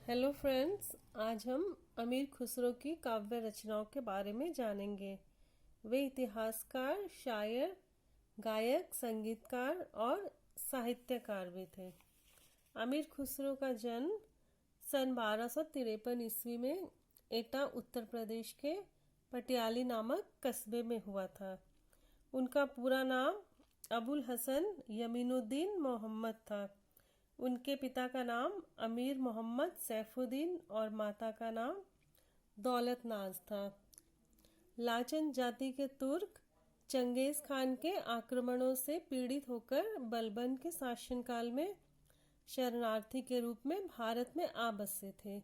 Hello friends, आज हम अमीर खुसरो की काव्य रचनाओं के बारे में जानेंगे। वे इतिहासकार, शायर, गायक, संगीतकार और साहित्यकार भी थे। अमीर खुसरो का जन्म सन 1253 ईस्वी में एटा, उत्तर प्रदेश के पटियाली नामक कस्बे में हुआ था। उनका पूरा नाम अबुल हसन यमीनुद्दीन मोहम्मद था। उनके पिता का नाम अमीर मोहम्मद सैफुद्दीन और माता का नाम दौलत नाज था। लाचन जाति के तुर्क चंगेज खान के आक्रमणों से पीड़ित होकर बलबन के शासनकाल में शरणार्थी के रूप में भारत में आ बसे थे।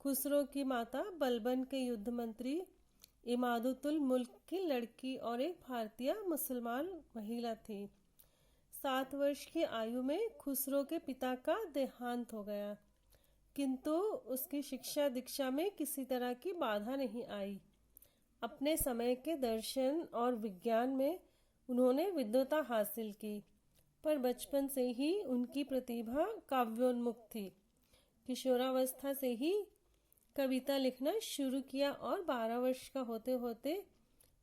खुसरो की माता बलबन के युद्ध मंत्री इमादुल मुल्क की लड़की और एक भारतीय मुसलमान महिला थी। 7 वर्ष की आयु में खुसरो के पिता का देहांत हो गया, किंतु उसकी शिक्षा दीक्षा में किसी तरह की बाधा नहीं आई। अपने समय के दर्शन और विज्ञान में उन्होंने विद्वता हासिल की, पर बचपन से ही उनकी प्रतिभा काव्योन्मुख थी। किशोरावस्था से ही कविता लिखना शुरू किया और 12 वर्ष का होते होते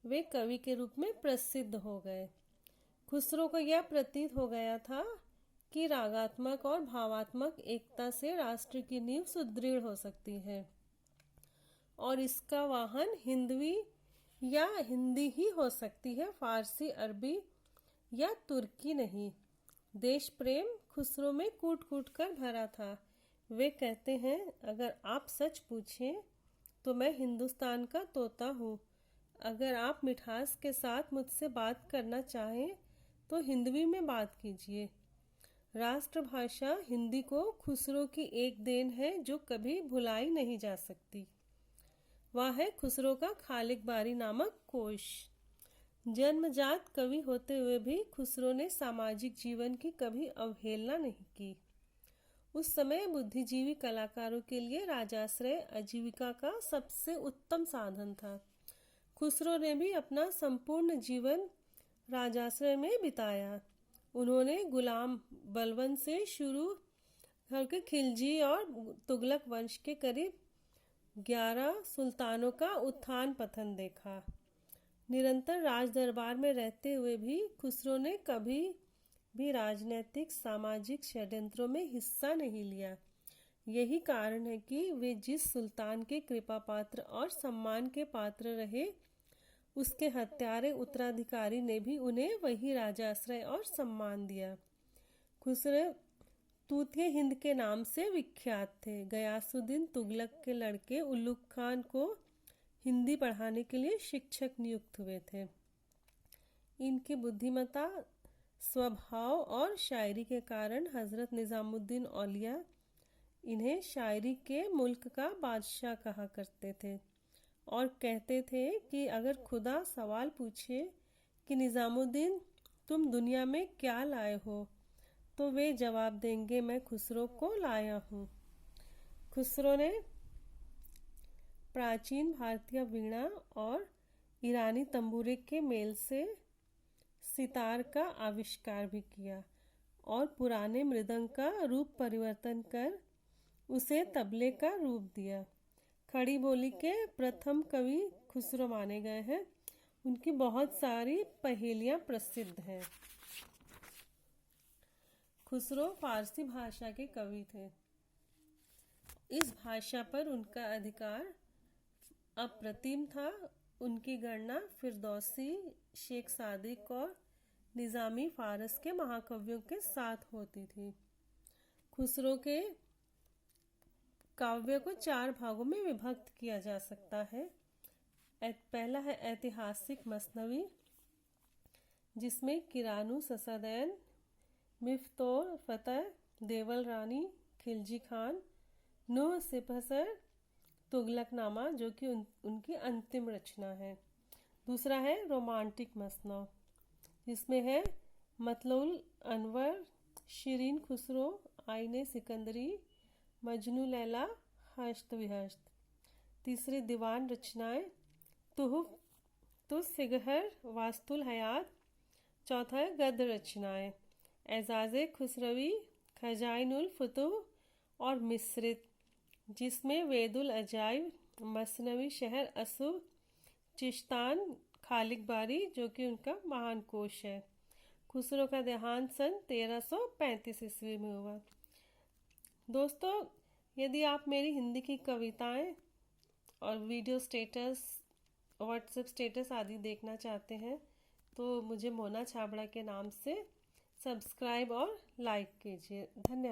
वे कवि के रूप में प्रसिद्ध हो गए। खुसरो को यह प्रतीत हो गया था कि रागात्मक और भावात्मक एकता से राष्ट्र की नींव सुदृढ़ हो सकती है और इसका वाहन हिंदवी या हिंदी ही हो सकती है, फारसी, अरबी या तुर्की नहीं। देश प्रेम खुसरो में कूट कूट कर भरा था। वे कहते हैं, अगर आप सच पूछें तो मैं हिंदुस्तान का तोता हूँ। अगर आप मिठास के साथ मुझसे बात करना चाहें तो हिंदवी में बात कीजिए। राष्ट्रभाषा हिंदी को खुसरो की एक देन है जो कभी भुलाई नहीं जा सकती। वह है खुसरो का खालिक बारी नामक कोश। जन्मजात कवि होते हुए भी खुसरो ने सामाजिक जीवन की कभी अवहेलना नहीं की। उस समय बुद्धिजीवी कलाकारों के लिए राजाश्रय आजीविका का सबसे उत्तम साधन था। खुसरो ने भी अपना संपूर्ण जीवन राजाश्रय में बिताया। उन्होंने गुलाम बलबन से शुरू करके खिलजी और तुगलक वंश के करीब 11 सुल्तानों का उत्थान पतन देखा। निरंतर राज दरबार में रहते हुए भी खुसरो ने कभी भी राजनीतिक सामाजिक षड्यंत्रों में हिस्सा नहीं लिया। यही कारण है कि वे जिस सुल्तान के कृपा पात्र और सम्मान के पात्र रहे, उसके हत्यारे उत्तराधिकारी ने भी उन्हें वही राजाश्रय और सम्मान दिया। खुसरो तूतिए हिंद के नाम से विख्यात थे। गयासुद्दीन तुगलक के लड़के उल्लुग खान को हिंदी पढ़ाने के लिए शिक्षक नियुक्त हुए थे। इनकी बुद्धिमत्ता, स्वभाव और शायरी के कारण हजरत निजामुद्दीन औलिया इन्हें शायरी के मुल्क का बादशाह कहा करते थे और कहते थे कि अगर खुदा सवाल पूछे कि निजामुद्दीन तुम दुनिया में क्या लाए हो, तो वे जवाब देंगे, मैं खुसरो को लाया हूँ। खुसरो ने प्राचीन भारतीय वीणा और ईरानी तंबूरे के मेल से सितार का आविष्कार भी किया और पुराने मृदंग का रूप परिवर्तन कर उसे तबले का रूप दिया। खड़ी बोली के प्रथम कवि खुसरो माने गए हैं। उनकी बहुत सारी पहेलियां प्रसिद्ध हैं। खुसरो फारसी भाषा के कवि थे। इस भाषा पर उनका अधिकार अप्रतिम था। उनकी गणना फिरदौसी, शेख सादिक और निजामी फारस के महाकवियों के साथ होती थी। खुसरो के काव्य को 4 भागों में विभक्त किया जा सकता है। पहला है ऐतिहासिक मसनवी, जिसमें किरानू ससादैन, मिफ्तोर फतेह, देवल रानी, खिलजी खान, नूह सिपहसर, तुगलकनामा, जो कि उनकी अंतिम रचना है। दूसरा है रोमांटिक मसनव, जिसमें है मतलउल अनवर, शिरीन खुसरो, आईने सिकंदरी, मजनू लैला, हश्त विहश्त। तीसरी दीवान रचनाएं तुस सिगहर, वास्तुल हयात। चौथा है गद्य रचनाएं एजाज़े खुसरवी, खजाइनुल फुतूह और मिस्रित। जिसमें वेदुल अजाइब, मसनवी शहर असूर, चिश्तान खालिक बारी जो कि उनका महान कोश है। खुसरो का देहांत सन 1335 ईस्वी में हुआ। दोस्तों, यदि आप मेरी हिंदी की कविताएं और वीडियो स्टेटस, व्हाट्सएप स्टेटस आदि देखना चाहते हैं तो मुझे मोना छाबड़ा के नाम से सब्सक्राइब और लाइक कीजिए। धन्यवाद।